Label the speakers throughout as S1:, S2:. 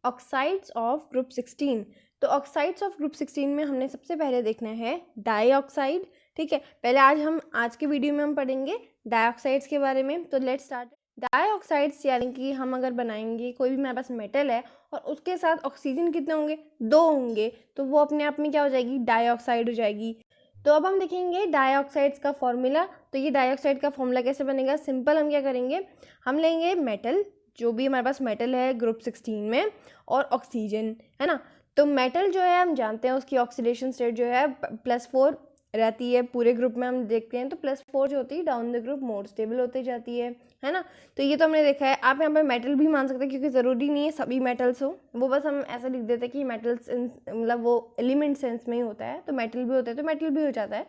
S1: Oxides of group 16। तो oxides of group 16 में हमने सबसे पहले देखना है डाइऑक्साइड। ठीक है, पहले आज के वीडियो में हम पढ़ेंगे डाइऑक्साइड्स के बारे में। तो लेट्स स्टार्ट। डाइऑक्साइड्स यानी कि हम अगर बनाएंगे कोई भी हमारे पास मेटल है और उसके साथ ऑक्सीजन कितने होंगे, 2 होंगे, तो वो अपने आप में क्या हो जाएगी, डाइऑक्साइड हो जाएगी। तो अब हम देखेंगे डाइऑक्साइड्स का फॉर्मूला। तो ये डाइऑक्साइड का फॉर्मूला कैसे बनेगा, सिंपल। हम क्या करेंगे, हम लेंगे मेटल, जो भी हमारे पास मेटल है ग्रुप 16 में, और ऑक्सीजन, है ना। तो मेटल जो है हम जानते हैं उसकी ऑक्सीडेशन स्टेट जो है +4 रहती है। पूरे ग्रुप में हम देखते हैं तो +4 जो होती है down the group more stable होती जाती है ना। तो ये तो हमने देखा है। आप यहाँ पर मेटल भी मान सकते हैं क्योंकि ज़रूरी नहीं है सभी मेटल्स हो, वो बस हम ऐसा लिख देते हैं कि मेटल्स मतलब वो एलिमेंट सेंस में ही होता है, तो मेटल भी होता है तो मेटल भी हो जाता है।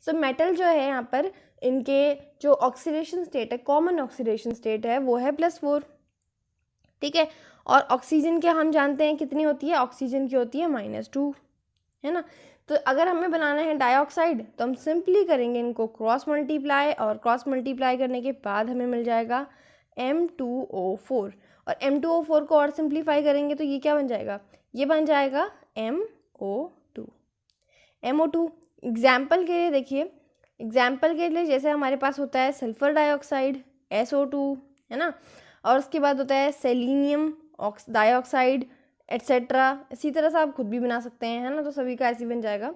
S1: सो मेटल जो है यहाँ पर इनके जो ऑक्सीडेशन स्टेट है, कॉमन ऑक्सीडेशन स्टेट है वो है +4। ठीक है, और ऑक्सीजन के हम जानते हैं कितनी होती है, ऑक्सीजन की होती है -2, है ना। तो अगर हमें बनाना है डाइऑक्साइड तो हम सिंपली करेंगे इनको क्रॉस मल्टीप्लाई, और क्रॉस मल्टीप्लाई करने के बाद हमें मिल जाएगा M2O4, और M2O4 को और सिंप्लीफाई करेंगे तो ये क्या बन जाएगा, ये बन जाएगा MO2। MO2 एग्जाम्पल के लिए देखिए, एग्जाम्पल के लिए जैसे हमारे पास होता है सल्फर डाइऑक्साइड SO2, है ना, और उसके बाद होता है सेलीनियम डाइऑक्साइड एट्सेट्रा। इसी तरह से आप खुद भी बना सकते हैं, है ना, तो सभी का ऐसे बन जाएगा।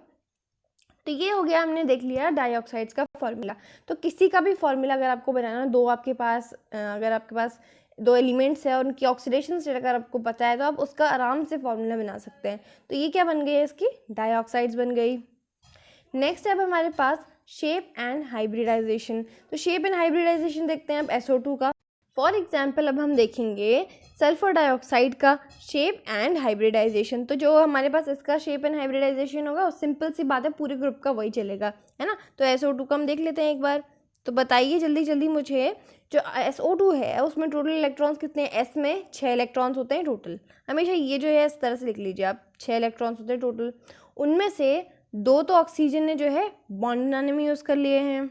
S1: तो ये हो गया, हमने देख लिया डाइऑक्साइड्स का फॉर्मूला। तो किसी का भी फॉर्मूला अगर आपको बनाना, अगर आपके पास 2 एलिमेंट्स है और उनकी ऑक्सीडेशन स्टेट अगर आपको पता है तो आप उसका आराम से फॉर्मूला बना सकते हैं। तो ये क्या बन गई है, इसकी डाइऑक्साइड्स बन गई। नेक्स्ट अब हमारे पास शेप एंड हाइब्रिडाइजेशन। तो शेप एंड हाइब्रिडाइजेशन देखते हैं अब SO2 का। फॉर एग्जाम्पल अब हम देखेंगे सल्फर डाइऑक्साइड का शेप एंड हाइब्रिडाइजेशन। तो जो हमारे पास इसका शेप एंड हाइब्रिडाइजेशन होगा, और सिंपल सी बात है, पूरे ग्रुप का वही चलेगा, है ना। तो SO2 का हम देख लेते हैं एक बार। तो बताइए जल्दी जल्दी मुझे, जो SO2 है उसमें टोटल इलेक्ट्रॉन्स कितने हैं, S में 6 इलेक्ट्रॉन्स होते हैं टोटल। हमेशा ये जो है इस तरह से लिख लीजिए आप, 6 इलेक्ट्रॉन्स होते हैं टोटल। उनमें से 2 तो ऑक्सीजन ने जो है बॉन्ड बनाने में यूज़ कर लिए हैं,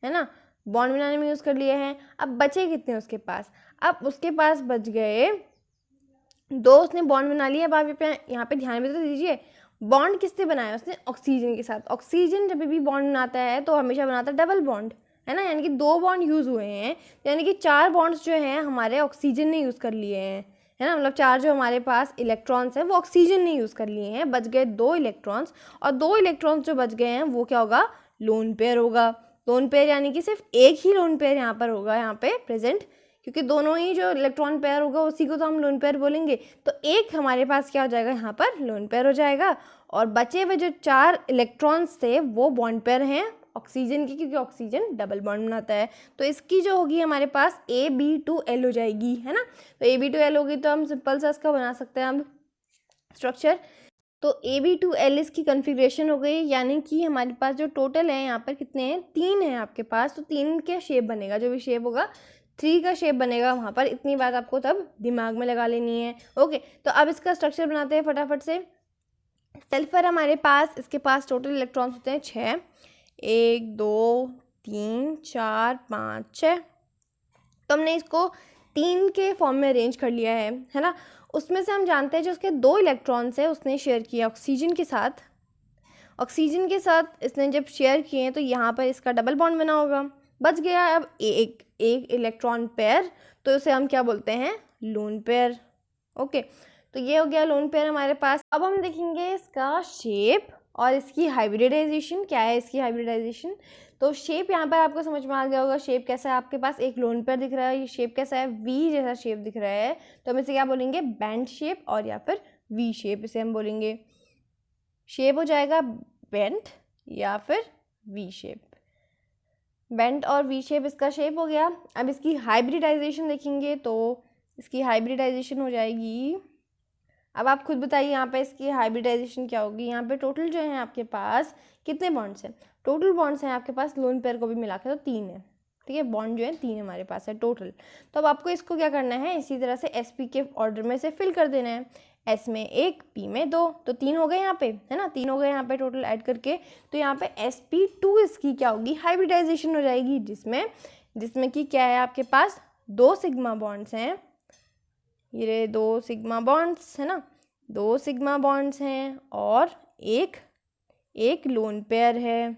S1: है ना, बॉन्ड बनाने में यूज़ कर लिए हैं। अब बचे कितने उसके पास, अब उसके पास बच गए 2, उसने बॉन्ड बना लिया। अब आप यहाँ पे ध्यान भी तो दीजिए, बॉन्ड किससे बनाया उसने, ऑक्सीजन के साथ। ऑक्सीजन जब भी बॉन्ड बनाता है तो हमेशा बनाता है डबल बॉन्ड, है ना, यानी कि 2 बॉन्ड यूज़ हुए हैं, यानी कि 4 बॉन्ड्स जो हैं हमारे ऑक्सीजन ने यूज़ कर लिए हैं, है ना। मतलब 4 जो हमारे पास इलेक्ट्रॉन्स हैं वो ऑक्सीजन ने यूज़ कर लिए हैं, बच गए 2 इलेक्ट्रॉन्स, और 2 इलेक्ट्रॉन्स जो बच गए हैं वो क्या होगा, लोन पेयर होगा। लोन पेयर यानी कि सिर्फ एक ही लोन पेयर यहाँ पर होगा, यहाँ पे प्रेजेंट, क्योंकि दोनों ही जो इलेक्ट्रॉन पेयर होगा उसी को तो हम लोन पेयर बोलेंगे। तो एक हमारे पास क्या हो जाएगा, यहाँ पर लोन पेयर हो जाएगा, और बचे हुए जो 4 इलेक्ट्रॉन्स थे वो बॉन्ड पेयर हैं ऑक्सीजन की, क्योंकि ऑक्सीजन डबल बॉन्ड बनाता है। तो इसकी जो होगी हमारे पास AB2L हो जाएगी, है ना। तो AB2L होगी तो हम सिंपल सा इसका बना सकते हैं अब स्ट्रक्चर। तो AB2L इसकी कन्फिग्रेशन हो गई, यानी कि हमारे पास जो टोटल है यहाँ पर कितने हैं, 3 है आपके पास। तो 3 के शेप बनेगा, जो भी शेप होगा 3 का शेप बनेगा वहाँ पर। इतनी बात आपको तब दिमाग में लगा लेनी है। ओके, तो अब इसका स्ट्रक्चर बनाते हैं फटाफट से। सल्फर हमारे पास, इसके पास टोटल इलेक्ट्रॉन्स होते हैं 6, 1 2 3 4 5 6। तो हमने इसको 3 के फॉर्म में अरेंज कर लिया है ना। उसमें से हम जानते हैं जो उसके 2 इलेक्ट्रॉन्स है उसने शेयर किया ऑक्सीजन के साथ। ऑक्सीजन के साथ इसने जब शेयर किए तो यहाँ पर इसका डबल बॉन्ड बना होगा। बच गया अब एक इलेक्ट्रॉन पेयर, तो उसे हम क्या बोलते हैं, लोन पेयर। ओके, तो ये हो गया लोन पेयर हमारे पास। अब हम देखेंगे इसका शेप और इसकी हाइब्रिडाइजेशन। क्या है इसकी हाइब्रिडाइजेशन, तो शेप यहाँ पर आपको समझ में आ गया होगा। शेप कैसा है, आपके पास एक लोन पेयर दिख रहा है, ये शेप कैसा है, वी जैसा शेप दिख रहा है, तो हम इसे क्या बोलेंगे, बैंड शेप, और या फिर वी शेप इसे हम बोलेंगे। शेप हो जाएगा बेंट या फिर वी शेप। बेंट और वी शेप इसका शेप हो गया। अब इसकी हाइब्रिडाइजेशन देखेंगे तो इसकी हाइब्रिडाइजेशन हो जाएगी, अब आप खुद बताइए यहाँ पे इसकी हाइब्रिडाइजेशन क्या होगी। यहाँ पे टोटल जो है आपके पास कितने बॉन्ड्स हैं, टोटल बॉन्ड्स हैं आपके पास लोन पेयर को भी मिला के तो 3 है। ठीक है, बॉन्ड जो है 3 हमारे पास है टोटल। तो अब आपको इसको क्या करना है, इसी तरह से SP के ऑर्डर में से फिल कर देना है। S में 1, P में 2, तो 3 हो गए यहाँ पे, है ना, 3 हो गए यहाँ पे टोटल ऐड करके। तो यहाँ पे SP2 इसकी क्या होगी, हाइब्रिडाइजेशन हो जाएगी, जिसमें कि क्या है आपके पास 2 सिग्मा बॉन्ड्स हैं, ये 2 सिग्मा बॉन्ड्स है ना, 2 सिग्मा बॉन्ड्स हैं और एक लोन पेयर है।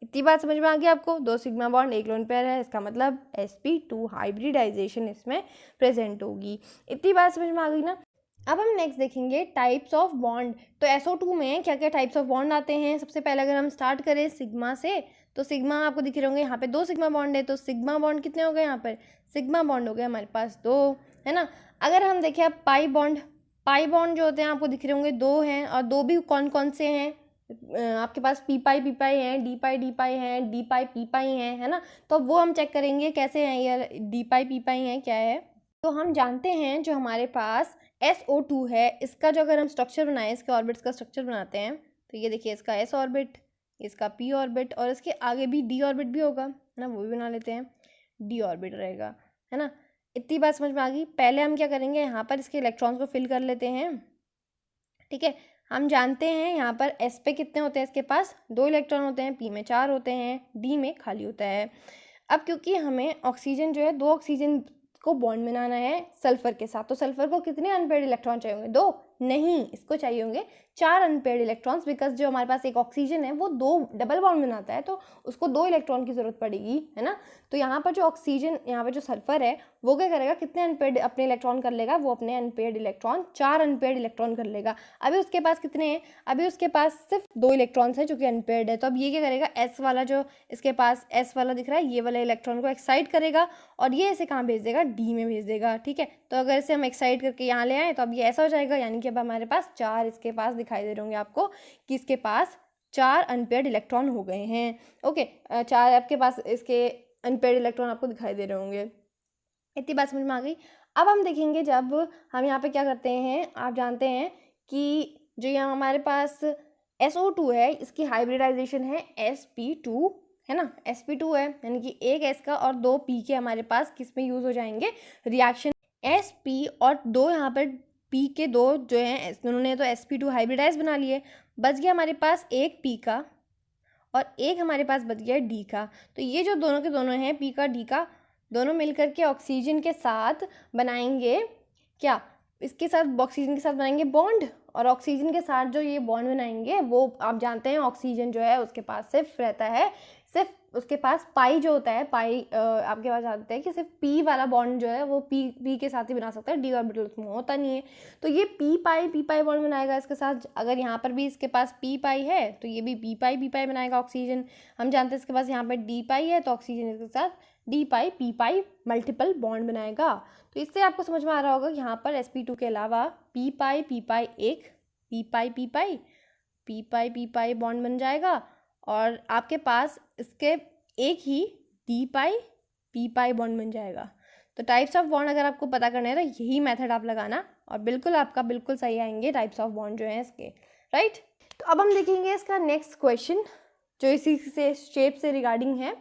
S1: इतनी बात समझ में आ गई आपको? 2 सिग्मा बॉन्ड, 1 लोन पेयर है, इसका मतलब sp2 हाइब्रिडाइजेशन इसमें प्रेजेंट होगी। इतनी बात समझ में आ गई ना? अब हम नेक्स्ट देखेंगे टाइप्स ऑफ बॉन्ड। तो SO2 में क्या क्या टाइप्स ऑफ बॉन्ड आते हैं? सबसे पहले अगर हम स्टार्ट करें सिग्मा से, तो सिग्मा आपको दिख रहे होंगे, यहाँ पे 2 सिग्मा बॉन्ड है, तो सिग्मा बॉन्ड कितने हो गए? यहाँ पर सिग्मा बॉन्ड हो गए हमारे पास 2, है ना। अगर हम देखें अब पाई बॉन्ड जो होते हैं आपको दिख रहे होंगे 2 हैं, और 2 भी कौन कौन से हैं? आपके पास पी पाई हैं, डी पाई हैं, डी पी पाई हैं, है ना। तो वो हम चेक करेंगे कैसे हैं ये डी पी पाई हैं, क्या है। तो हम जानते हैं जो हमारे पास SO2 है, इसका जो अगर हम स्ट्रक्चर बनाएं, इसके ऑर्बिट्स का स्ट्रक्चर बनाते हैं, तो ये देखिए इसका S ऑर्बिट, इसका P ऑर्बिट, और इसके आगे भी D ऑर्बिट भी होगा, है ना, वो भी बना लेते हैं, D ऑर्बिट रहेगा, है ना। इतनी बात समझ में आ गई। पहले हम क्या करेंगे, यहाँ पर इसके इलेक्ट्रॉन्स को फिल कर लेते हैं, ठीक है। हम जानते हैं यहाँ पर S पे कितने होते हैं, इसके पास 2 इलेक्ट्रॉन होते हैं, P में 4 होते हैं, D में खाली होता है। अब क्योंकि हमें ऑक्सीजन जो है 2 ऑक्सीजन को बॉन्ड बनाना है सल्फर के साथ, तो सल्फर को कितने अनपेयर्ड इलेक्ट्रॉन चाहिए होंगे? 2 नहीं, इसको चाहिए होंगे 4 अनपेयर्ड इलेक्ट्रॉन्स, बिकॉज जो हमारे पास एक ऑक्सीजन है वो 2 डबल बॉन्ड बनाता है, तो उसको 2 इलेक्ट्रॉन की जरूरत पड़ेगी, है ना। तो यहाँ पर जो ऑक्सीजन, यहाँ पर जो सल्फर है वो क्या करेगा, कितने अनपेयर्ड अपने इलेक्ट्रॉन कर लेगा? वो अपने अनपेयर्ड इलेक्ट्रॉन 4 अनपेयर्ड इलेक्ट्रॉन कर लेगा। अभी उसके पास कितने हैं? अभी उसके पास सिर्फ 2 इलेक्ट्रॉन्स हैं जो कि अनपेयर्ड है। तो अब ये क्या करेगा, S वाला जो इसके पास S वाला दिख रहा है, ये वाला इलेक्ट्रॉन को एक्साइट करेगा और ये इसे कहाँ भेज देगा? D में भेज देगा, ठीक है। तो अगर इसे हम एक्साइट करके यहाँ ले आए तो अब ये ऐसा हो जाएगा, यानी कि अब हमारे पास 4 इसके पास दिखाई दे रहे होंगे आपको कि इसके पास 4 अनपेयर्ड इलेक्ट्रॉन हो गए हैं। ओके, 4 आपके पास इसके अनपेयर्ड इलेक्ट्रॉन आपको दिखाई दे रहे होंगे। इतनी बात समझ में आ गई। अब हम देखेंगे जब हम यहाँ पे क्या करते हैं, आप जानते हैं कि जो यहाँ हमारे पास SO2 है, इसकी हाइब्रिडाइजेशन है sp2, है ना, sp2 है, यानी कि एक S का और 2 P के हमारे पास किस में यूज़ हो जाएंगे? रिएक्शन sp और 2 यहाँ पर P के 2 जो हैं, उन्होंने तो sp2 हाइब्रिडाइज बना लिए, बच गया हमारे पास एक P का और एक हमारे पास बच गया D का। तो ये जो दोनों के दोनों हैं, P का D का, दोनों मिलकर के ऑक्सीजन के साथ बनाएंगे क्या? इसके साथ ऑक्सीजन के साथ बनाएंगे बॉन्ड, और ऑक्सीजन के साथ जो ये बॉन्ड बनाएंगे वो आप जानते हैं ऑक्सीजन जो है उसके पास सिर्फ रहता है, सिर्फ उसके पास पाई जो होता है, पाई आपके पास जानते हैं कि सिर्फ P वाला बॉन्ड जो है वो P के साथ ही बना सकता है, D ऑर्बिटल उसमें होता नहीं है। तो ये P पाई बॉन्ड बनाएगा इसके साथ। अगर यहाँ पर भी इसके पास P पाई है तो ये भी P पाई बनाएगा ऑक्सीजन। हम जानते हैं इसके पास यहाँ पर D पाई है तो ऑक्सीजन इसके साथ D पाई P पाई मल्टीपल बॉन्ड बनाएगा। तो इससे आपको समझ में आ रहा होगा कि यहाँ पर sp2 के अलावा P पाई एक P पाई बॉन्ड बन जाएगा, और आपके पास इसके एक ही D पाई बॉन्ड बन जाएगा। तो टाइप्स ऑफ बॉन्ड अगर आपको पता करना है तो यही मेथड आप लगाना, और बिल्कुल आपका बिल्कुल सही आएंगे टाइप्स ऑफ बॉन्ड जो हैं इसके, राइट। तो अब हम देखेंगे इसका नेक्स्ट क्वेश्चन जो इसी से शेप से रिगार्डिंग है।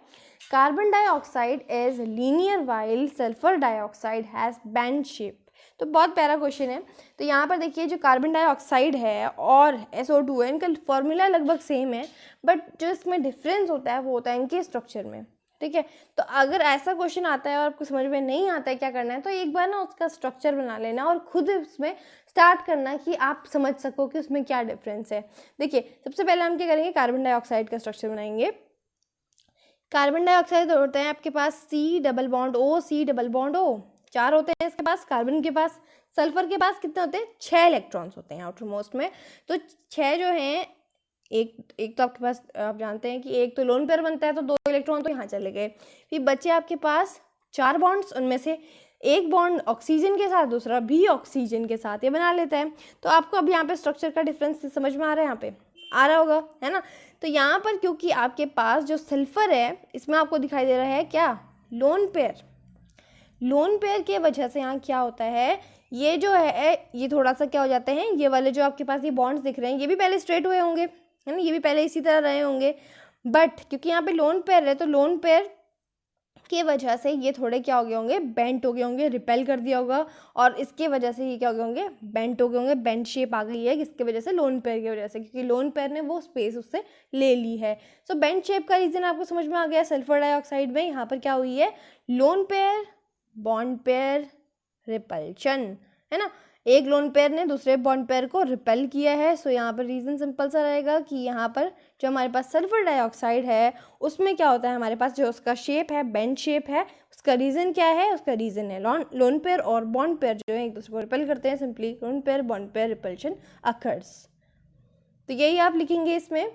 S1: Carbon dioxide is linear while sulphur dioxide has band shape. तो बहुत प्यारा क्वेश्चन है। तो यहाँ पर देखिए जो कार्बन डाइऑक्साइड है और SO2 है, इनका फॉर्मूला लगभग सेम है, बट जो इसमें डिफरेंस होता है वो होता है इनके स्ट्रक्चर में, ठीक है। तो अगर ऐसा क्वेश्चन आता है और आपको समझ में नहीं आता है क्या करना है, तो एक बार ना उसका स्ट्रक्चर बना लेना और खुद उसमें स्टार्ट करना कि आप समझ सको कि उसमें क्या डिफरेंस है। देखिए सबसे पहले हम क्या करेंगे, कार्बन डाइऑक्साइड का स्ट्रक्चर बनाएंगे। कार्बन डाइऑक्साइड होते हैं आपके पास C डबल बॉन्ड O 4 होते हैं इसके पास। कार्बन के पास, सल्फर के पास कितने होते हैं? 6 इलेक्ट्रॉन्स होते हैं आउटर मोस्ट में। तो 6 जो हैं, एक तो आपके पास आप जानते हैं कि एक तो लोन पेयर बनता है, तो 2 इलेक्ट्रॉन तो यहाँ चले गए। फिर बचे आपके पास 4 बॉन्ड्स, उनमें से एक बॉन्ड ऑक्सीजन के साथ, दूसरा भी ऑक्सीजन के साथ ये बना लेता है। तो आपको अब यहाँ पे स्ट्रक्चर का डिफरेंस समझ में आ रहा है, यहाँ पे आ रहा होगा, है ना। तो यहाँ पर क्योंकि आपके पास जो सल्फर है इसमें आपको दिखाई दे रहा है क्या? लोन पेयर की वजह से यहाँ क्या होता है, ये जो है ये थोड़ा सा क्या हो जाते हैं, ये वाले जो आपके पास ये बॉन्ड्स दिख रहे हैं ये भी पहले स्ट्रेट हुए होंगे, है ना, ये भी पहले इसी तरह रहे होंगे, बट क्योंकि यहाँ पे लोन पेयर है तो लोन पेयर की वजह से ये थोड़े क्या हो गए होंगे, बेंट हो गए होंगे, रिपेल कर दिया होगा, और इसके वजह से ये क्या हो गए होंगे, बेंट हो गए होंगे, बेंट शेप आ गई है किसकी वजह से? लोन पेयर की वजह से, क्योंकि लोन पेयर ने वो स्पेस उससे ले ली है। सो बेंट शेप का रीज़न आपको समझ में आ गया। सल्फर डाइऑक्साइड में यहाँ पर क्या हुई है, lone pair bond pair repulsion, है ना। एक लोन पेयर ने दूसरे बॉन्ड पेयर को रिपेल किया है। सो यहाँ पर रीज़न सिंपल सा रहेगा कि यहाँ पर जो हमारे पास सल्फर डाइऑक्साइड है उसमें क्या होता है, हमारे पास जो उसका शेप है बेंड शेप है, उसका रीज़न क्या है, उसका रीज़न है लोन पेयर और बॉन्ड पेयर जो है एक दूसरे को रिपेल करते हैं, simply lone pair bond pair repulsion occurs. तो यही आप लिखेंगे इसमें।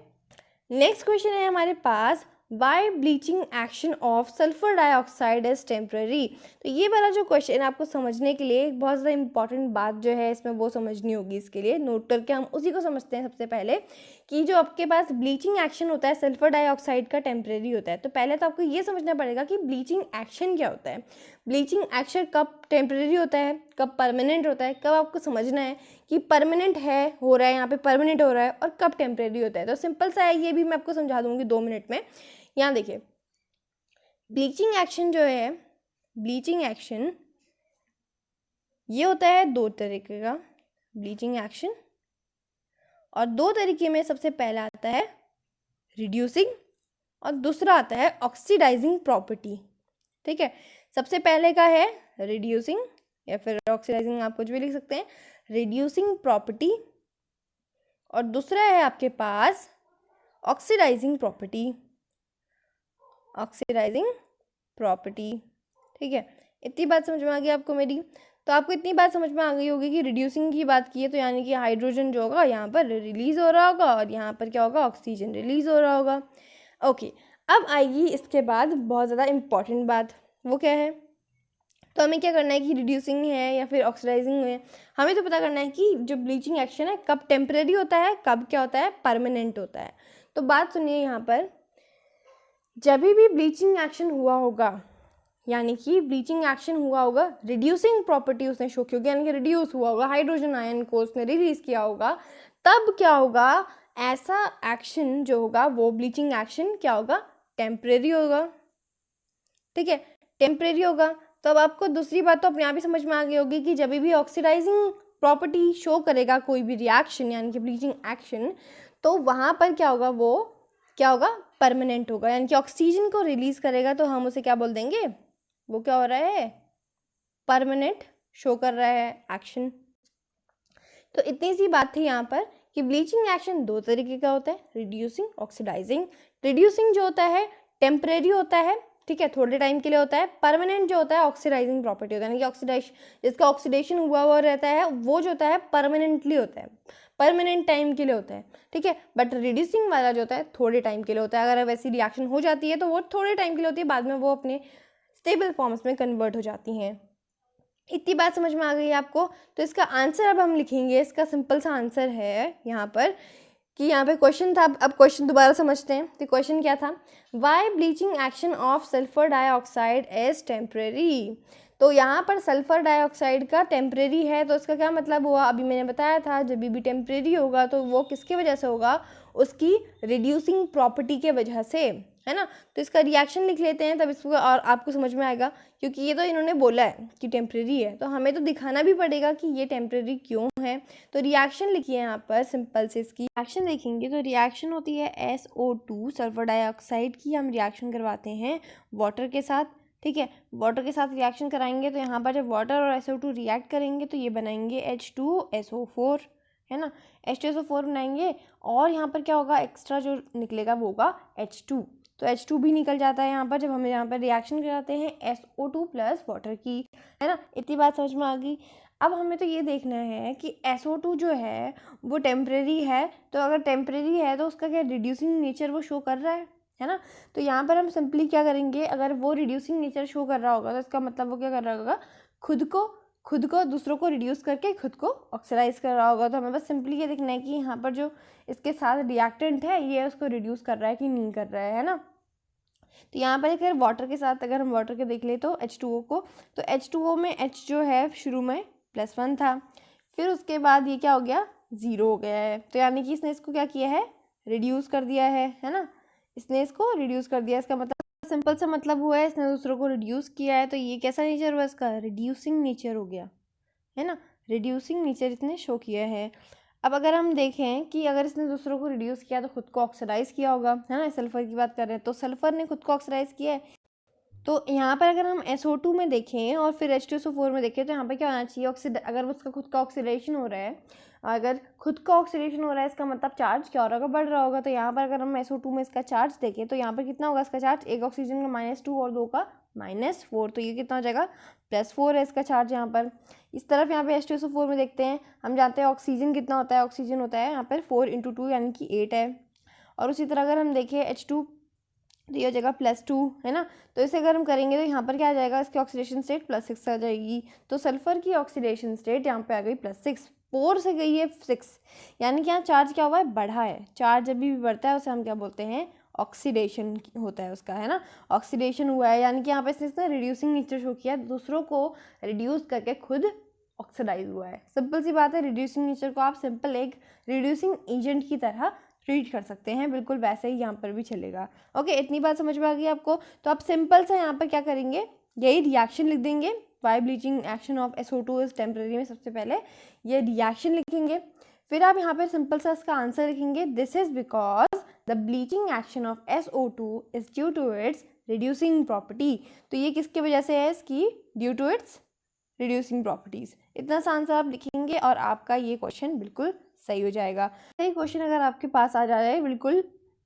S1: नेक्स्ट क्वेश्चन है हमारे पास, why bleaching action of sulphur dioxide is temporary. तो ये वाला जो क्वेश्चन आपको समझने के लिए एक बहुत ज़्यादा इंपॉर्टेंट बात जो है इसमें वो समझनी होगी। इसके लिए नोट करके हम उसी को समझते हैं सबसे पहले, कि जो आपके पास ब्लीचिंग एक्शन होता है सल्फर डाइऑक्साइड का टेम्परेरी होता है। तो पहले तो आपको ये समझना पड़ेगा कि ब्लीचिंग एक्शन क्या होता है। ब्लीचिंग एक्शन कब टेम्परेरी होता है, कब परमानेंट होता है, कब आपको समझना है कि परमानेंट है हो रहा है यहाँ पे परमानेंट हो रहा है, और कब टेम्परेरी होता है। तो सिंपल सा है, ये भी मैं आपको समझा दूंगी 2 मिनट में। यहाँ देखिए, ब्लीचिंग एक्शन जो है, ब्लीचिंग एक्शन ये होता है 2 तरीके का ब्लीचिंग एक्शन, और 2 तरीके में सबसे पहला आता है रिड्यूसिंग और दूसरा आता है ऑक्सीडाइजिंग प्रॉपर्टी। ठीक है, सबसे पहले का है रिड्यूसिंग या फिर ऑक्सीडाइजिंग, आप कुछ भी लिख सकते हैं, रिड्यूसिंग प्रॉपर्टी, और दूसरा है आपके पास ऑक्सीडाइजिंग प्रॉपर्टी, ऑक्सीडाइजिंग प्रॉपर्टी। ठीक है, इतनी बात समझ में आ गई आपको मेरी। तो आपको इतनी बात समझ में आ गई होगी कि रिड्यूसिंग की बात की है तो यानी कि हाइड्रोजन जो होगा यहाँ पर रिलीज़ हो रहा होगा और यहाँ पर क्या होगा, ऑक्सीजन रिलीज़ हो रहा होगा। ओके, अब आएगी इसके बाद बहुत ज़्यादा इम्पॉर्टेंट बात, वो क्या है। तो हमें क्या करना है कि रिड्यूसिंग है या फिर ऑक्सीडाइजिंग है, हमें तो पता करना है कि जो ब्लीचिंग एक्शन है कब टेम्परेरी होता है, कब क्या होता है, परमानेंट होता है। तो बात सुनिए, यहाँ पर जब भी ब्लीचिंग एक्शन हुआ होगा, यानी कि ब्लीचिंग एक्शन हुआ होगा, रिड्यूसिंग प्रॉपर्टी उसने शो की होगी, यानी कि रिड्यूस हुआ होगा, हाइड्रोजन आयन को उसने रिलीज किया होगा, तब क्या होगा, ऐसा एक्शन जो होगा वो ब्लीचिंग एक्शन क्या होगा, टेम्परेरी होगा। ठीक है, टेम्परेरी होगा। तो अब आपको दूसरी बात तो अपने आप ही समझ में आ गई होगी कि जब भी ऑक्सीडाइजिंग प्रॉपर्टी शो करेगा कोई भी रिएक्शन यानी कि ब्लीचिंग एक्शन, तो वहाँ पर क्या होगा, वो क्या होगा, परमानेंट होगा, यानी कि ऑक्सीजन को रिलीज करेगा तो हम उसे क्या बोल देंगे, वो क्या हो रहा है, परमानेंट शो कर रहा है एक्शन। तो इतनी सी बात थी यहाँ पर कि ब्लीचिंग एक्शन 2 तरीके का होता है, रिड्यूसिंग, ऑक्सीडाइजिंग। रिड्यूसिंग जो होता है टेम्परेरी होता है, ठीक है, थोड़े टाइम के लिए होता है। परमानेंट जो होता है ऑक्सीडाइजिंग प्रॉपर्टी होता है, यानी कि ऑक्सीडाइज जिसका ऑक्सीडेशन हुआ रहता है वो जो होता है परमानेंटली होता है, परमानेंट टाइम के लिए होता है। ठीक है, बट रिड्यूसिंग वाला जो होता है थोड़े टाइम के लिए होता है। अगर वैसी रिएक्शन हो जाती है तो वो थोड़े टाइम के लिए होती है, बाद में वो अपने स्टेबल फॉर्म्स में कन्वर्ट हो जाती हैं। इतनी बात समझ में आ गई आपको। तो इसका आंसर अब हम लिखेंगे, इसका सिंपल सा आंसर है यहाँ पर कि यहाँ पे क्वेश्चन था, अब क्वेश्चन दोबारा समझते हैं। तो क्वेश्चन क्या था, why bleaching action of sulphur dioxide is temporary. तो यहाँ पर सल्फर डाइऑक्साइड का टेम्परेरी है, तो इसका क्या मतलब हुआ, अभी मैंने बताया था जब भी टेम्परेरी होगा तो वो किसकी वजह से होगा, उसकी रिड्यूसिंग प्रॉपर्टी के वजह से, है ना। तो इसका रिएक्शन लिख लेते हैं, तब इसको और आपको समझ में आएगा, क्योंकि ये तो इन्होंने बोला है कि टेम्परेरी है, तो हमें तो दिखाना भी पड़ेगा कि ये टेम्परेरी क्यों है। तो रिएक्शन लिखिए यहाँ पर, सिंपल से इसकी रिएक्शन देखेंगे तो रिएक्शन होती है SO2 सल्फर डाइऑक्साइड की, हम रिएक्शन करवाते हैं वाटर के साथ। ठीक है, वाटर के साथ रिएक्शन कराएंगे तो यहाँ पर जब वाटर और SO2 रिएक्ट करेंगे तो ये बनाएंगे H2SO4, है ना, H2SO4 बनाएंगे, और यहाँ पर क्या होगा, एक्स्ट्रा जो निकलेगा वो होगा H2, तो H2 भी निकल जाता है यहाँ पर जब हम यहाँ पर रिएक्शन कराते हैं SO2 प्लस वाटर की, है ना। इतनी बात समझ में आ गई। अब हमें तो ये देखना है कि SO2 जो है वो टेम्परेरी है, तो अगर टेम्परेरी है तो उसका क्या रिड्यूसिंग नेचर वो शो कर रहा है ना। तो यहाँ पर हम सिंपली क्या करेंगे, अगर वो रिड्यूसिंग नेचर शो कर रहा होगा तो इसका मतलब वो क्या कर रहा होगा, खुद को दूसरों को रिड्यूस करके खुद को ऑक्सीडाइज कर रहा होगा। तो हमें बस सिंपली ये देखना है कि यहाँ पर जो इसके साथ रिएक्टेंट है ये उसको रिड्यूस कर रहा है कि नहीं कर रहा है ना। तो यहाँ पर अगर वाटर के साथ अगर हम वाटर के देख ले तो H2O को, तो H2O में H जो है शुरू में +1 था, फिर उसके बाद ये क्या हो गया, 0 हो गया है। तो यानी कि इसने इसको क्या किया है, रिड्यूस कर दिया है ना, इसने इसको रिड्यूस कर दिया। इसका मतलब सिंपल सा मतलब हुआ है इसने दूसरों को रिड्यूस किया है, तो ये कैसा नेचर हुआ इसका, रिड्यूसिंग नेचर हो गया, है ना, रिड्यूसिंग नेचर इसने शो किया है। अब अगर हम देखें कि अगर इसने दूसरों को रिड्यूस किया तो खुद को ऑक्सीडाइज किया होगा, है ना, सल्फर की बात कर रहे हैं तो सल्फर ने खुद को ऑक्सीडाइज किया है। तो यहाँ पर अगर हम SO2 में देखें और फिर H2SO4 में देखें तो यहाँ पर क्या होना चाहिए, अगर उसका खुद का ऑक्सीडेशन हो रहा है, अगर खुद का ऑक्सीडेशन हो रहा है इसका मतलब चार्ज क्या हो रहा होगा, बढ़ रहा होगा। तो यहाँ पर अगर हम SO2 में इसका चार्ज देखें तो यहाँ पर कितना होगा इसका चार्ज, एक ऑक्सीजन का -2 और 2 का -4, तो ये कितना हो जाएगा, +4 है इसका चार्ज यहाँ पर। इस तरफ यहाँ पे H2SO4 में देखते हैं, हम जानते हैं ऑक्सीजन कितना होता है, ऑक्सीजन होता है यहाँ पर 4 × 2 यानी कि 8 है। और उसी तरह अगर हम देखें H2 तो ये हो जाएगा +2 है ना। तो इसे अगर हम करेंगे तो यहाँ पर क्या आ जाएगा, इसकी ऑक्सीडेशन स्टेट +6 आ जाएगी। तो सल्फर की ऑक्सीडेशन स्टेट यहाँ पे आ गई +6, 4 से गई है 6, यानी कि यहाँ चार्ज क्या हुआ है, बढ़ा है। चार्ज जब भी बढ़ता है उसे हम क्या बोलते हैं, ऑक्सीडेशन होता है उसका, है ना, ऑक्सीडेशन हुआ है। यानी कि यहाँ पे इसने रिड्यूसिंग नेचर शो किया, दूसरों को रिड्यूस करके खुद ऑक्सीडाइज हुआ है। सिंपल सी बात है, रिड्यूसिंग नेचर को आप सिंपल एक रिड्यूसिंग एजेंट की तरह ट्रीट कर सकते हैं, बिल्कुल वैसे ही यहाँ पर भी चलेगा। ओके, इतनी बात समझ में आ गई आपको। तो आप सिंपल सा यहाँ पर क्या करेंगे, यही रिएक्शन लिख देंगे, why bleaching action of SO2 is temporary में सबसे पहले ये रिएक्शन लिखेंगे। फिर आप यहाँ पर सिंपल सा इसका आंसर लिखेंगे, this is because the bleaching action of SO2 is due to its reducing property. तो ये किसकी वजह से है, इसकी due to its reducing properties. इतना सा आंसर आप लिखेंगे और आपका ये क्वेश्चन बिल्कुल सही हो जाएगा। सही क्वेश्चन अगर आपके पास आ जाए बिल्कुल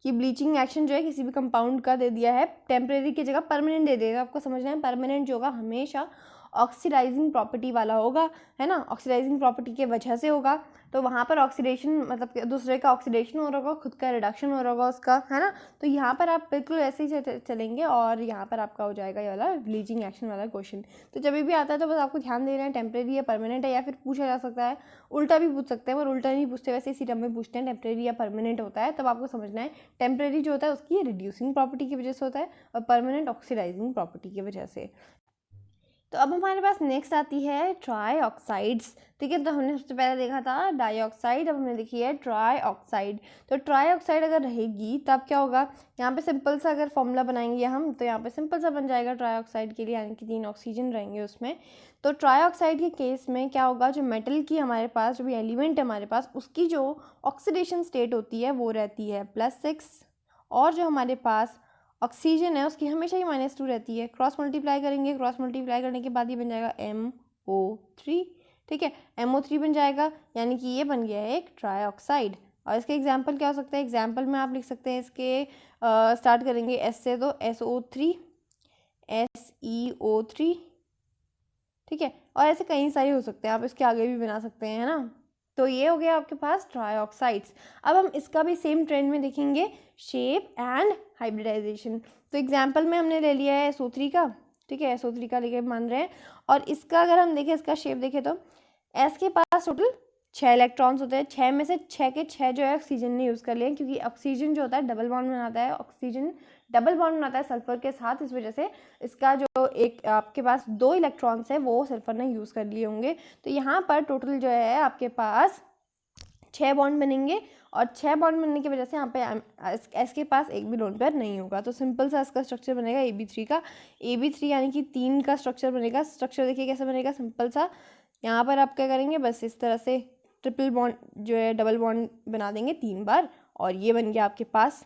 S1: कि ब्लीचिंग एक्शन जो है किसी भी कंपाउंड का दे दिया है, टेम्परेरी की जगह परमानेंट दे देगा, आपको समझना है परमानेंट जो होगा हमेशा ऑक्सीडाइजिंग प्रॉपर्टी वाला होगा, है ना, ऑक्सीडाइजिंग प्रॉपर्टी के वजह से होगा। तो वहाँ पर ऑक्सीडेशन मतलब दूसरे का ऑक्सीडेशन हो रहा होगा, खुद का रिडक्शन हो रहा होगा उसका, है ना। तो यहाँ पर आप बिल्कुल ऐसे ही चलेंगे और यहाँ पर आपका हो जाएगा ये वाला ब्लीचिंग एक्शन वाला क्वेश्चन। तो जब भी आता है तो बस आपको ध्यान देना है टेम्परेरी या परमानेंट है, या फिर पूछा जा सकता है उल्टा भी पूछ सकते हैं, पर उल्टा नहीं पूछते, वैसे इसी टर्म में पूछते हैं टेम्परेरी या परमानेंट होता है। तब आपको समझना है टेम्परेरी जो होता है उसकी रिड्यूसिंग प्रॉपर्टी की वजह से होता है और परमानेंट ऑक्सीडाइजिंग प्रॉपर्टी की वजह से। तो अब हमारे पास नेक्स्ट आती है ट्राई ऑक्साइड्स, ठीक है। तो हमने सबसे पहले देखा था डाइऑक्साइड, अब हमने देखी है ट्राई ऑक्साइड। तो ट्राई ऑक्साइड अगर रहेगी तब क्या होगा, यहाँ पे सिंपल सा अगर फॉर्मूला बनाएंगे हम तो यहाँ पे सिंपल सा बन जाएगा ट्राई ऑक्साइड के लिए, यानी कि 3 ऑक्सीजन रहेंगे उसमें। तो ट्राई ऑक्साइड के केस में क्या होगा, जो मेटल की हमारे पास जो भी एलिमेंट है हमारे पास, उसकी जो ऑक्सीडेशन स्टेट होती है वो रहती है +6, और जो हमारे पास ऑक्सीजन है उसकी हमेशा ही -2 रहती है। क्रॉस मल्टीप्लाई करेंगे, क्रॉस मल्टीप्लाई करने के बाद ये बन जाएगा MO3, ठीक है, MO3 बन जाएगा, यानी कि ये बन गया है एक ट्राई ऑक्साइड। और इसके एग्जाम्पल क्या हो सकता है, एग्जाम्पल में आप लिख सकते हैं इसके स्टार्ट करेंगे S से, तो SO3, SeO3, ठीक है, और ऐसे कई सारे हो सकते हैं, आप इसके आगे भी बना सकते हैं, है ना। तो ये हो गया आपके पास ट्राई ऑक्साइड्स। अब हम इसका भी सेम ट्रेंड में देखेंगे, शेप एंड हाइब्रिडाइजेशन। तो एग्जाम्पल में हमने ले लिया है SO3 का, ठीक है, SO3 का लेके मान रहे हैं। और इसका अगर हम देखें, इसका शेप देखें तो S के पास टोटल 6 इलेक्ट्रॉन्स होते हैं, 6 में से 6 के 6 जो है ऑक्सीजन ने यूज़ कर लिए, क्योंकि ऑक्सीजन जो होता है डबल बॉन्ड बनाता है, ऑक्सीजन डबल बॉन्ड बनाता है सल्फर के साथ, इस वजह से इसका जो एक आपके पास 2 इलेक्ट्रॉन्स है वो सल्फर ने यूज़ कर लिए होंगे। तो यहाँ पर टोटल जो है आपके पास 6 बॉन्ड बनेंगे, और 6 बॉन्ड बनने की वजह से यहाँ पे एस के पास एक भी लोन पेयर नहीं होगा। तो सिंपल सा इसका स्ट्रक्चर बनेगा AB3 का, AB3 यानी कि 3 का स्ट्रक्चर बनेगा। स्ट्रक्चर देखिए कैसे बनेगा, सिंपल सा, यहाँ पर आप क्या करेंगे, बस इस तरह से ट्रिपल बॉन्ड जो है डबल बॉन्ड बना देंगे 3 बार, और ये बन गया आपके पास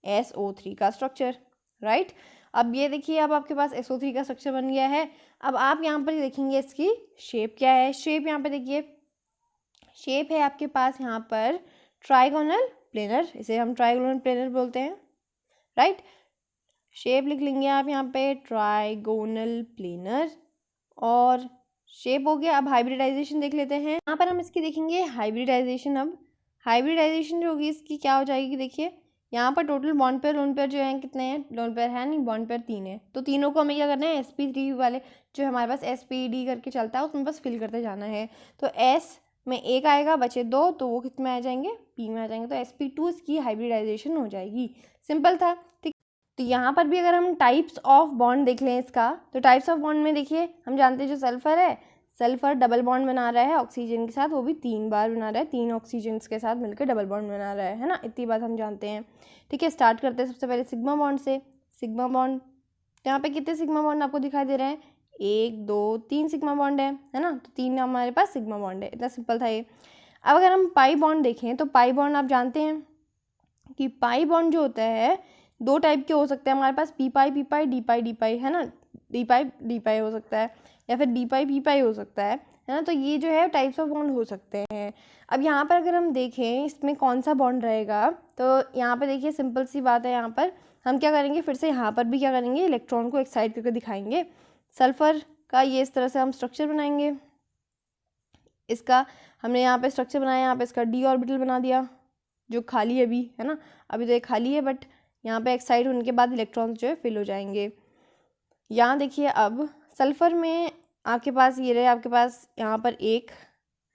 S1: SO3 का स्ट्रक्चर, राइट। अब ये देखिए, अब आपके पास SO3 का स्ट्रक्चर बन गया है। अब आप यहाँ पर देखेंगे इसकी शेप क्या है, शेप यहाँ पे देखिए, शेप है आपके पास यहाँ पर ट्राइगोनल प्लेनर, इसे हम ट्राइगोनल प्लेनर बोलते हैं, राइट। शेप लिख लेंगे आप यहाँ पे ट्राइगोनल प्लेनर, और शेप हो गया। अब हाइब्रिडाइजेशन देख लेते हैं, यहाँ पर हम इसकी देखेंगे हाइब्रिडाइजेशन। अब हाइब्रिडाइजेशन जो होगी इसकी क्या हो जाएगी, देखिए यहाँ पर total bond pair lone pair जो है कितने हैं, लोन पेयर है नहीं, बॉन्ड पेयर 3 है। तो तीनों को हमें क्या करना है, sp3 वाले जो हमारे पास sp_d करके चलता है उसमें बस फिल करते जाना है। तो S में 1 आएगा, बचे 2, तो वो कितने में आ जाएंगे, P में आ जाएंगे। तो sp2 इसकी हाइब्रिडाइजेशन हो जाएगी, सिंपल था, ठीक। तो यहाँ पर भी अगर हम टाइप्स ऑफ बॉन्ड देख लें इसका, तो टाइप्स ऑफ बॉन्ड में देखिए हम जानते हैं जो सल्फर है, सल्फर डबल बॉन्ड बना रहा है ऑक्सीजन के साथ, वो भी 3 बार बना रहा है, 3 ऑक्सीजन के साथ मिलकर डबल बॉन्ड बना रहा है ना, इतनी बात हम जानते हैं, ठीक है। स्टार्ट करते हैं सबसे पहले सिग्मा बॉन्ड से। सिग्मा बॉन्ड, यहाँ पे कितने सिग्मा बॉन्ड आपको दिखाई दे रहे हैं, 1 2 3 सिग्मा बॉन्ड है ना, तो 3 हमारे पास सिग्मा बॉन्ड है, इतना सिंपल था ये। अब अगर हम पाई बॉन्ड देखें तो पाई बॉन्ड आप जानते हैं कि पाई बॉन्ड जो होता है दो टाइप के हो सकते हैं हमारे पास, पी पाई डी पाई है ना, डी पाई हो सकता है, या फिर डी पाई हो सकता है ना। तो ये जो है टाइप्स ऑफ बॉन्ड हो सकते हैं। अब यहाँ पर अगर हम देखें इसमें कौन सा बॉन्ड रहेगा, तो यहाँ पर देखिए सिंपल सी बात है, यहाँ पर हम क्या करेंगे, फिर से यहाँ पर भी क्या करेंगे, इलेक्ट्रॉन को एक्साइट करके दिखाएंगे। सल्फर का ये इस तरह से हम स्ट्रक्चर बनाएंगे, इसका हमने यहाँ पे स्ट्रक्चर बनाया, यहाँ पे इसका डी ऑर्बिटल बना दिया जो खाली है अभी, है ना, अभी तो ये खाली है, बट यहाँ पे एक्साइट होने के बाद इलेक्ट्रॉन्स जो है फिल हो जाएंगे। यहाँ देखिए अब सल्फ़र में आपके पास ये रहे, आपके पास यहाँ पर एक,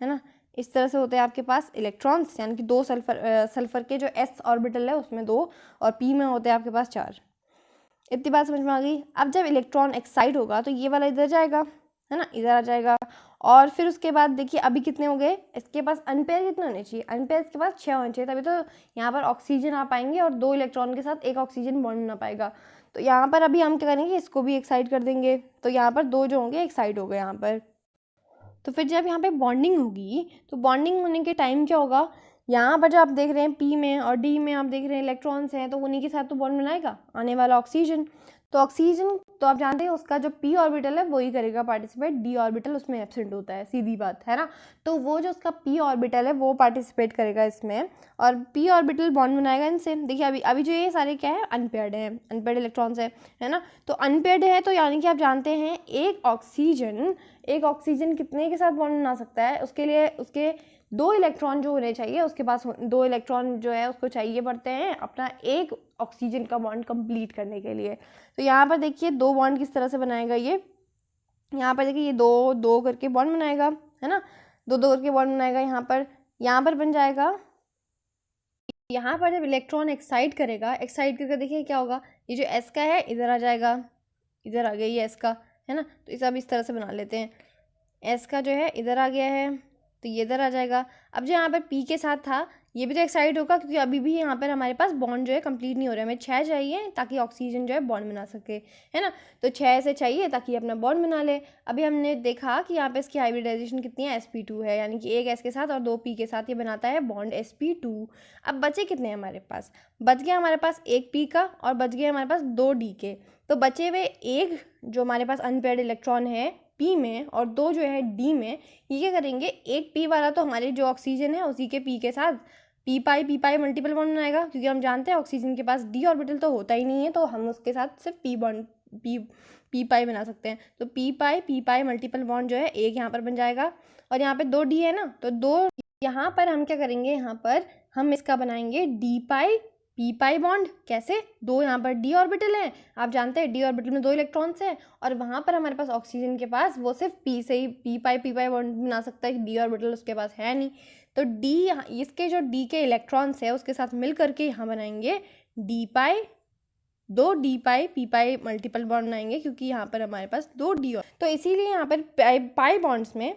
S1: है ना, इस तरह से होते हैं आपके पास इलेक्ट्रॉन्स, यानी कि दो सल्फ़र के जो एस ऑर्बिटल है उसमें दो, और पी में होते हैं आपके पास 4। इतनी बात समझ में आ गई। अब जब इलेक्ट्रॉन एक्साइट होगा तो ये वाला इधर जाएगा, है ना, इधर आ जाएगा, और फिर उसके बाद देखिए अभी कितने हो गए, इसके पास अनपेयर कितने होने चाहिए, अनपेयर इसके पास 6 होने चाहिए, तभी तो यहाँ पर ऑक्सीजन आ पाएंगे और 2 इलेक्ट्रॉन के साथ एक ऑक्सीजन बॉन्ड बना पाएगा। तो यहाँ पर अभी हम क्या करेंगे, इसको भी एक्साइट कर देंगे, तो यहाँ पर 2 जो होंगे एक्साइट हो गए यहाँ पर। तो फिर जब यहाँ पे बॉन्डिंग होगी तो बॉन्डिंग होने के टाइम क्या होगा, यहाँ पर जो आप देख रहे हैं पी में और डी में आप देख रहे हैं इलेक्ट्रॉन्स हैं, तो उन्हीं के साथ तो बॉन्ड बनाएगा आने वाला ऑक्सीजन। तो ऑक्सीजन तो आप जानते हैं उसका जो पी ऑर्बिटल है वही करेगा पार्टिसिपेट, डी ऑर्बिटल उसमें एब्सेंट होता है, सीधी बात है ना। तो वो जो उसका पी ऑर्बिटल है वो पार्टिसिपेट करेगा इसमें, और पी ऑर्बिटल बॉन्ड बनाएगा इनसे। देखिए अभी अभी जो ये सारे क्या है, अनपेयर्ड है, अनपेयर्ड इलेक्ट्रॉन्स है ना। तो अनपेयर्ड है तो यानी कि आप जानते हैं एक ऑक्सीजन कितने के साथ बॉन्ड बना सकता है, उसके लिए उसके 2 इलेक्ट्रॉन जो होने चाहिए, उसके पास 2 इलेक्ट्रॉन जो है उसको चाहिए पड़ते हैं अपना एक ऑक्सीजन का बॉन्ड कंप्लीट करने के लिए। तो यहाँ पर देखिए 2 बॉन्ड किस तरह से बनाएगा ये, यहाँ पर देखिए ये 2 करके बॉन्ड बनाएगा, है ना, 2 करके बॉन्ड बनाएगा, यहाँ पर बन जाएगा। यहाँ पर जब इलेक्ट्रॉन एक्साइट करेगा, एक्साइट करके देखिए क्या होगा, ये जो एस का है इधर आ जाएगा, इधर आ गया ये एस का, है ना। तो इसे अब इस तरह से बना लेते हैं, एस का जो है इधर आ गया है तो ये इधर आ जाएगा। अब जो यहाँ पर पी के साथ था ये भी तो एक्साइट होगा, क्योंकि अभी भी यहाँ पर हमारे पास बॉन्ड जो है कंप्लीट नहीं हो रहा है, हमें 6 चाहिए ताकि ऑक्सीजन जो है बॉन्ड बना सके, है ना। तो 6 से चाहिए ताकि अपना बॉन्ड बना ले। अभी हमने देखा कि यहाँ पे इसकी हाइब्रिडाइजेशन कितनी है, sp2 है, यानी कि एक एस के साथ और 2 पी के साथ ये बनाता है बॉन्ड sp2। अब बचे कितने हैं हमारे पास, बच गया हमारे पास एक पी का और बच गया हमारे पास 2 डी के। तो बचे हुए एक जो हमारे पास अनपेयर्ड इलेक्ट्रॉन है पी में और 2 जो है डी में, ये क्या करेंगे, एक पी वाला तो हमारे जो ऑक्सीजन है उसी के पी के साथ पी पाई मल्टीपल बॉन्ड बनाएगा, क्योंकि हम जानते हैं ऑक्सीजन के पास डी ऑर्बिटल तो होता ही नहीं है, तो हम उसके साथ सिर्फ पी पाई बना सकते हैं। तो पी पाई मल्टीपल बॉन्ड जो है एक यहाँ पर बन जाएगा, और यहाँ पे 2 डी है ना, तो 2 यहाँ पर हम क्या करेंगे, यहाँ पर हम इसका बनाएंगे डी पाई पी पाई बॉन्ड। कैसे, 2 यहाँ पर डी ऑर्बिटल है, आप जानते हैं डी ऑर्बिटल में 2 इलेक्ट्रॉन्स हैं, और वहाँ पर हमारे पास ऑक्सीजन के पास वो सिर्फ पी से ही पी पाई बॉन्ड बना सकता है, डी ऑर्बिटल उसके पास है नहीं। तो डी, इसके जो डी के इलेक्ट्रॉन्स है उसके साथ मिल करके यहाँ बनाएंगे डी पाई, 2 डी पाई पी पाई मल्टीपल बॉन्ड बनाएंगे, क्योंकि यहाँ पर हमारे पास 2 डी, तो इसीलिए यहाँ पर पाई बॉन्ड्स में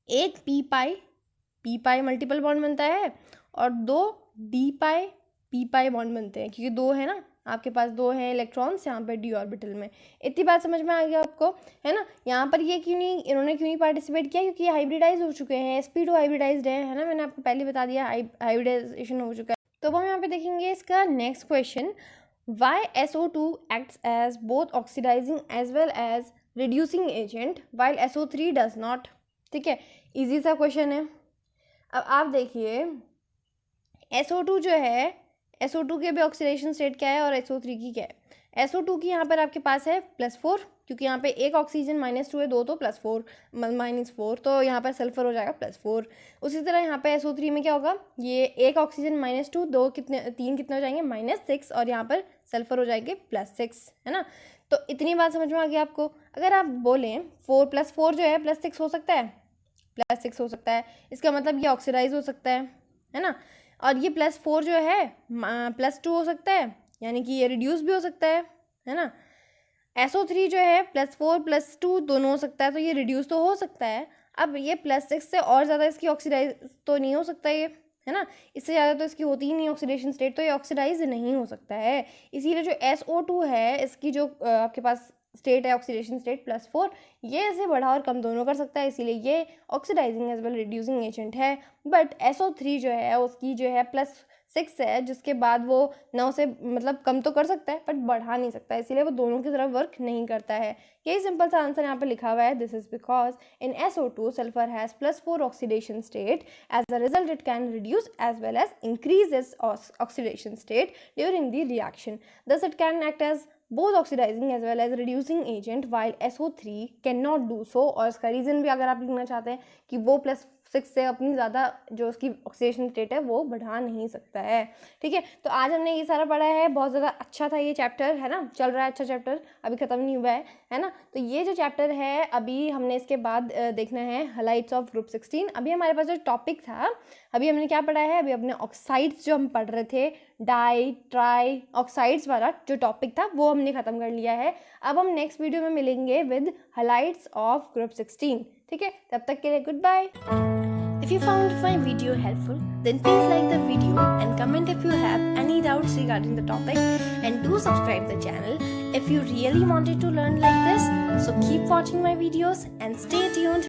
S1: एक पी पाई मल्टीपल बॉन्ड बनता है और 2 डी पाई पी पाई बॉन्ड बनते हैं, क्योंकि 2 है ना, आपके पास 2 हैं इलेक्ट्रॉन्स यहाँ पर डी ऑर्बिटल में। इतनी बात समझ में आ गया आपको, है ना। यहाँ पर ये इन्होंने क्यों नहीं पार्टिसिपेट किया, क्योंकि ये हाइब्रिडाइज हो चुके हैं, sp2 हाइब्रिडाइज्ड है ना, मैंने आपको पहले बता दिया हाइब्रिडाइजेशन हो चुका है। तो अब हम यहाँ पे देखेंगे इसका next question, why SO2 acts as both oxidising as well as reducing agent while SO3 does not. ठीक है, ईजी सा क्वेश्चन है। अब आप देखिए SO2 जो है, SO2 के भी ऑक्सीडेशन स्टेट क्या है और SO3 की क्या है। SO2 की यहाँ पर आपके पास है +4, क्योंकि यहाँ पे एक ऑक्सीजन -2 है, 2 तो +4 -4, तो यहाँ पर सल्फर हो जाएगा +4। उसी तरह यहाँ पे SO3 में क्या होगा, ये एक ऑक्सीजन -2, 2 कितने 3 कितने हो जाएंगे -6, और यहाँ पर सल्फर हो जाएंगे +6, है ना। तो इतनी बात समझ में आ गई आपको। अगर आप बोलें 4 + 4 जो है +6 हो सकता है, +6 हो सकता है, इसका मतलब ये ऑक्सीडाइज हो सकता है ना। और ये +4 जो है +2 हो सकता है, यानी कि ये रिड्यूस भी हो सकता है ना। SO3 जो है +4 +2 दोनों हो सकता है, तो ये रिड्यूस तो हो सकता है। अब ये +6 से और ज़्यादा इसकी ऑक्सीडाइज तो नहीं हो सकता ये, है ना, इससे ज़्यादा तो इसकी होती ही नहीं ऑक्सीडेशन स्टेट, तो ये ऑक्सीडाइज नहीं हो सकता है। इसीलिए जो SO2 है इसकी जो आपके पास स्टेट है ऑक्सीडेशन स्टेट +4, ये इसे बढ़ा और कम दोनों कर सकता है, इसीलिए ये oxidising as well reducing agent है। बट SO3 जो है उसकी जो है +6 है, जिसके बाद वो ना उसे मतलब कम तो कर सकता है बट बढ़ा नहीं सकता, इसीलिए वो दोनों की तरफ वर्क नहीं करता है। यही सिंपल सा आंसर यहाँ पे लिखा हुआ है। This is because in SO2 sulphur has +4 oxidation state, as a result it can reduce as well as increase its oxidation state during the reaction, thus it can act as both oxidizing as well as reducing agent while SO3 cannot do so। और इसका reason भी अगर आप लिखना चाहते हैं कि वो +6 से अपनी ज़्यादा जो उसकी ऑक्सीडेशन स्टेट है वो बढ़ा नहीं सकता है। ठीक है, तो आज हमने ये सारा पढ़ा है, बहुत ज़्यादा अच्छा था ये चैप्टर, है ना, चल रहा है अच्छा चैप्टर, अभी ख़त्म नहीं हुआ है ना। तो ये जो चैप्टर है अभी हमने इसके बाद देखना है हलाइड्स ऑफ ग्रुप 16। अभी हमारे पास जो टॉपिक था, अभी हमने क्या पढ़ा है, अभी अपने ऑक्साइड्स जो हम पढ़ रहे थे, डाई ट्राई ऑक्साइड्स वाला जो टॉपिक था वो हमने ख़त्म कर लिया है। अब हम नेक्स्ट वीडियो में मिलेंगे विद हलाइड्स ऑफ ग्रुप 16। ठीक है, तब तक के लिए good bye. If you found my video helpful, then please like the video and comment if you have any doubts regarding the topic, and do subscribe the channel if you really wanted to learn like this. So keep watching my videos and stay tuned.